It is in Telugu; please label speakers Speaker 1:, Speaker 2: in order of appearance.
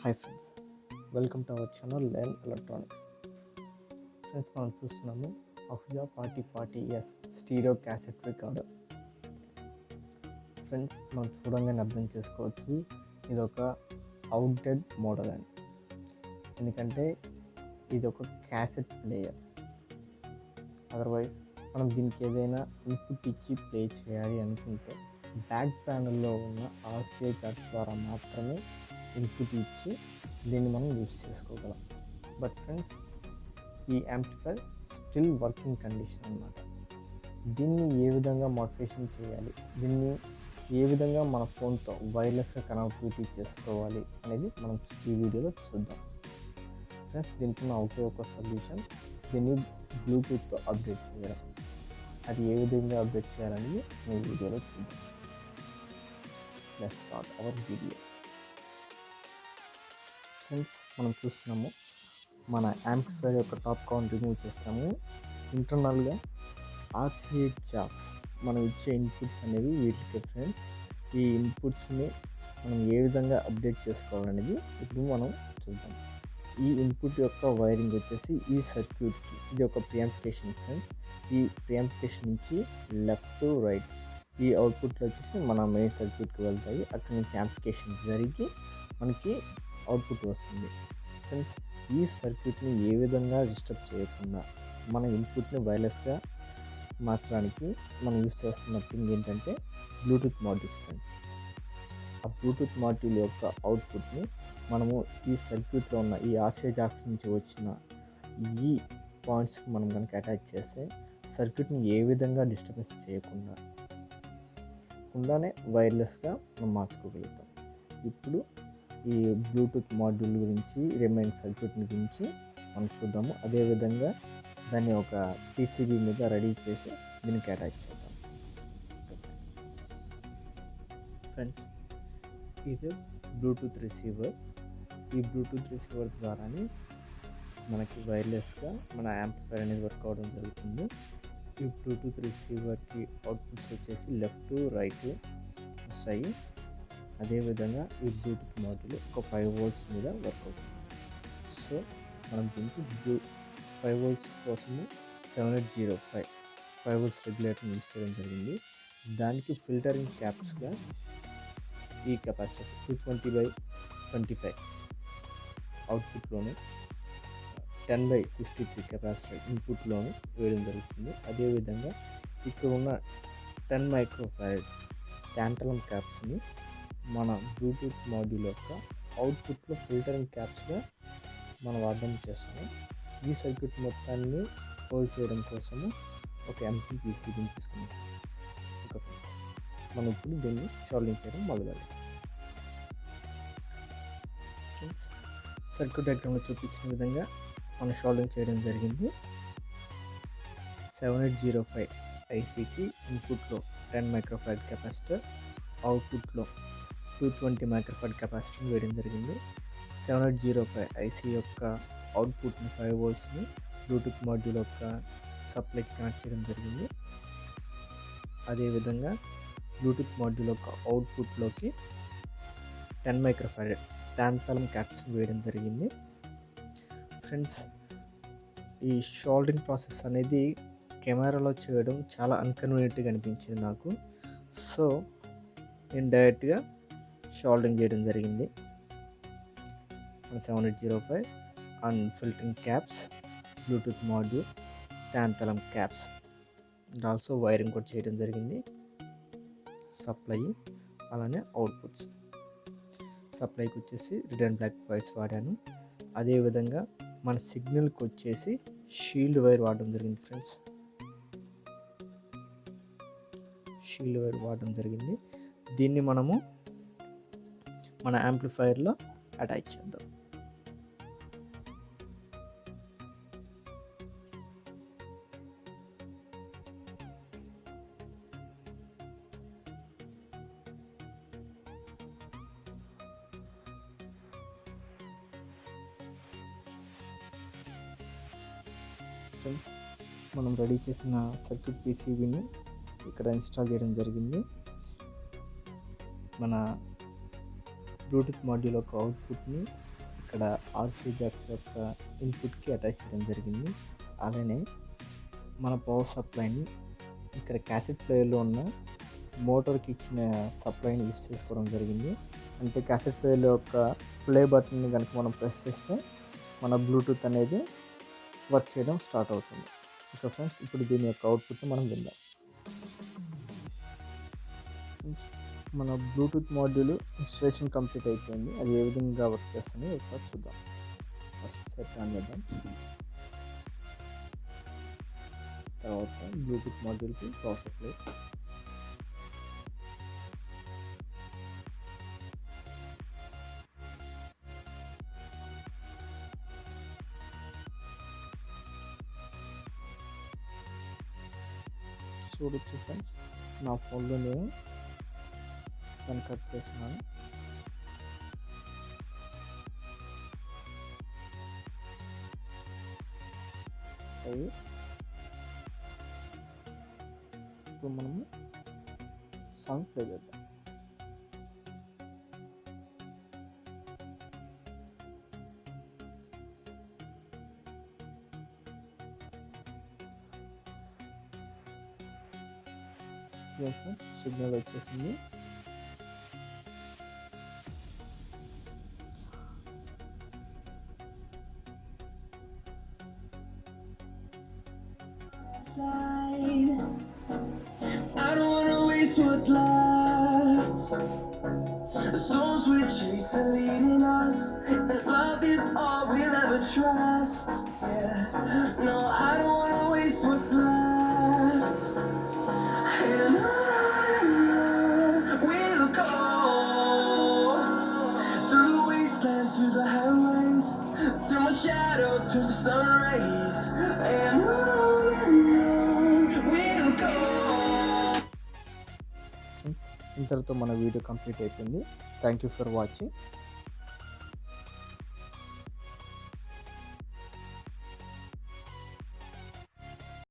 Speaker 1: Hi friends, welcome to our channel learn electronics. Friends, మనం చూస్తున్నాము ahuja-4040s stereo cassette recorder. Friends, మనం చూడంగానే అర్థం చేసుకోవచ్చు ఇది ఒక అవుట్డేటెడ్ మోడల్ అని. ఎందుకంటే ఇది ఒక క్యాసెట్ ప్లేయర్. అదర్వైజ్ మనం దీనికి ఏదైనా ఇన్పుట్ ఇచ్చి ప్లే చేయాలి అనుకుంటే బ్యాక్ ప్యానల్లో ఉన్న ఆర్సిఐ చార్ట్స్ ద్వారా మాత్రమే ఇన్పుట్ ఇచ్చి దీన్ని మనం యూజ్ చేసుకోగలం. బట్ ఫ్రెండ్స్, ఈ యాంప్లిఫైర్ స్టిల్ వర్కింగ్ కండిషన్ అన్నమాట. దీన్ని ఏ విధంగా మోడిఫికేషన్ చేయాలి, దీన్ని ఏ విధంగా మన ఫోన్తో వైర్లెస్గా కనెక్టివిటీ చేసుకోవాలి అనేది మనం ఈ వీడియోలో చూద్దాం. ఫ్రెండ్స్, దీనికి ఉన్న ఒకే ఒక సొల్యూషన్, దీన్ని బ్లూటూత్తో అప్డేట్ చేయడం. అది ఏ విధంగా అప్డేట్ చేయాలనేది ఈ వీడియోలో చూద్దాం. Let's start our video. Friends, మనం చూస్తున్నాము మన యాంప్లిఫైర్ యొక్క టాప్ కౌంట్ రిమూవ్ చేస్తాము. ఇంటర్నల్గా ఆర్సిఐ జాక్స్ మనం ఇచ్చే ఇన్పుట్స్ అనేవి వీటికి. ఫ్రెండ్స్, ఈ ఇన్పుట్స్ని మనం ఏ విధంగా అప్డేట్ చేసుకోవాలనేది ఇప్పుడు మనం చూద్దాం. ఈ ఇన్పుట్ యొక్క వైరింగ్ వచ్చేసి ఈ సర్క్యూట్కి, ఇది ఒక ప్రియాంప్లిఫికేషన్. ఫ్రెండ్స్, ఈ ప్రియాంప్లిఫికేషన్ నుంచి లెఫ్ట్ టు రైట్ ఈ అవుట్పుట్లు వచ్చేసి మన మెయిన్ సర్క్యూట్కి వెళ్తాయి. అక్కడి నుంచి యాంప్లిఫికేషన్ జరిగి మనకి అవుట్పుట్ వస్తుంది. ఫ్రెండ్స్, ఈ సర్క్యూట్ని ఏ విధంగా డిస్టర్బ్ చేయకుండా మన ఇన్పుట్ని వైర్లెస్గా మార్చడానికి మనం యూస్ చేస్తున్న థింగ్ ఏంటంటే బ్లూటూత్ మాడ్యూల్స్. ఫ్రెండ్స్, ఆ బ్లూటూత్ మాడ్యూల్ యొక్క అవుట్పుట్ని మనము ఈ సర్క్యూట్లో ఉన్న ఈ ఆర్సిఐ జాక్స్ నుంచి వచ్చిన ఈ పాయింట్స్కి మనం కనుక అటాచ్ చేస్తే సర్క్యూట్ని ఏ విధంగా డిస్టర్బెన్స్ చేయకుండానే వైర్లెస్గా మనం మార్చుకోగలుగుతాం. ఇప్పుడు ఈ బ్లూటూత్ మాడ్యూల్ గురించి, రిమైనింగ్ సర్క్యూట్ గురించి మనం చూద్దాము. అదేవిధంగా దాన్ని ఒక పీసీబీ మీద రెడీ చేసి దీనికి అటాచ్ చేద్దాం. ఫ్రెండ్స్, ఇది బ్లూటూత్ రిసీవర్. ఈ బ్లూటూత్ రిసీవర్ ద్వారానే మనకి వైర్లెస్గా మన యాంప్లిఫైర్ అనేది వర్క్ అవ్వడం జరుగుతుంది. ఈ బ్లూటూత్ రిసీవర్కి అవుట్పుట్స్ వచ్చేసి లెఫ్ట్ రైట్ వస్తాయి. అదేవిధంగా ఈ బ్లూటూత్ మాడ్యూల్ ఒక 5 volts మీద వర్క్ అవుతుంది. సో మనం దీనికి 5 volts కోసము 7805 5 volts రెగ్యులేటర్ని యూజ్ చేయడం జరిగింది. దానికి ఫిల్టరింగ్ క్యాప్స్గా ఈ కెపాసిటర్స్ 220/25 అవుట్పుట్లోనే 10/63 కెపాసిటర్ ఇన్పుట్లోనే వేయడం జరుగుతుంది. అదేవిధంగా ఇక్కడ ఉన్న 10 microfarad ట్యాంటలం క్యాప్స్ని మన బ్లూటూత్ మాడ్యూల్ యొక్క అవుట్పుట్లో ఫిల్టరింగ్ క్యాప్స్గా మనం వాడడం చేస్తాము. ఈ సర్క్యూట్ మొత్తాన్ని హోల్డ్ చేయడం కోసము ఒక ఎంపీ పీసీబీని తీసుకున్నాం. ఓకే ఫ్రెండ్స్, మనం ఇప్పుడు దీన్ని షాల్వింగ్ చేయడం మొదలెడదాం. ఫ్రెండ్స్, సర్క్యూట్ డయాగ్రామ్లో చూపించిన విధంగా మనం షాల్వింగ్ చేయడం జరిగింది. 7805 ఐసీకి ఇన్పుట్లో 10 microfarad కెపాసిటర్, అవుట్పుట్లో 220 microfarad కెపాసిటర్ని వేయడం జరిగింది. 7805 ఐసీ యొక్క అవుట్పుట్ని 5 voltsని బ్లూటూత్ మాడ్యూల్ యొక్క సప్లైకి కనెక్ట్ చేయడం జరిగింది. అదేవిధంగా బ్లూటూత్ మాడ్యూల్ యొక్క అవుట్పుట్లోకి 10 microfarad ట్యాంటలం క్యాప్స్ వేయడం జరిగింది. ఫ్రెండ్స్, ఈ షోల్డరింగ్ ప్రాసెస్ అనేది కెమెరాలో చేయడం చాలా అన్కన్వీనియంట్గా అనిపించింది నాకు. సో నేను డైరెక్ట్గా షోల్డరింగ్ చేయడం జరిగింది. 7805 and filtering caps, bluetooth module, tantalum caps and also wiring కూడా చేయడం జరిగింది. సప్లై అలానే అవుట్పుట్స్. సప్లైకి వచ్చేసి రెడ్ అండ్ బ్లాక్ వైర్స్ వాడాను. అదేవిధంగా మన సిగ్నల్కి వచ్చేసి షీల్డ్ వైర్ వాడడం జరిగింది. ఫ్రెండ్స్, షీల్డ్ వైర్ వాడడం జరిగింది. దీన్ని మనము మన యాంప్లిఫైర్లో అటాచ్ చేద్దాం. ఫ్రెండ్స్, మనం రెడీ చేసిన సర్క్యూట్ పీసీబీని ఇక్కడ ఇన్స్టాల్ చేయడం జరిగింది. మన బ్లూటూత్ మాడ్యూల్ యొక్క అవుట్పుట్ని ఆర్సీ జాక్స్ యొక్క ఇన్పుట్కి అటాచ్ చేయడం జరిగింది. అలానే మన పవర్ సప్లైని ఇక్కడ క్యాసెట్ ప్లేయర్లో ఉన్న మోటార్కి ఇచ్చిన సప్లైని యూస్ చేసుకోవడం జరిగింది. అంటే క్యాసెట్ ప్లేయర్ యొక్క ప్లే బటన్ని కనుక మనం ప్రెస్ చేస్తే మన బ్లూటూత్ అనేది వర్క్ చేయడం స్టార్ట్ అవుతుంది. ఓకే ఫ్రెండ్స్, ఇప్పుడు దీని యొక్క అవుట్పుట్ని మనం విందాం. ఫ్రెండ్స్, మన బ్లూటూత్ మాడ్యూల్ ఇన్స్టాలేషన్ కంప్లీట్ అయిపోయింది. అది ఏ విధంగా వర్క్ చేస్తుందో ఒకసారి చూద్దాం. ఫస్ట్ సెట్ ఆన్ చేద్దాం. తర్వాత బ్లూటూత్ మాడ్యూల్కి పవర్ సప్లై, చూడొచ్చు ఫ్రెండ్స్, నా ఫోన్లో నేను దాన్ని కట్ చేస్తున్నాను. ఇప్పుడు మనము సాంగ్ ప్లే చేద్దాం. ఫ్రెండ్స్, సిగ్నల్ వచ్చేసింది.
Speaker 2: I don't wanna waste what's left. The storms we chase are leading us, and love is all we'll ever trust. Yeah, no, I don't wanna waste what's left. And on we'll go, through the wastelands, through the highways, till my shadow turns to sun rays. And on we'll go.
Speaker 1: ఇంతటితో మన వీడియో కంప్లీట్ అయిపోయింది. Thank you for watching.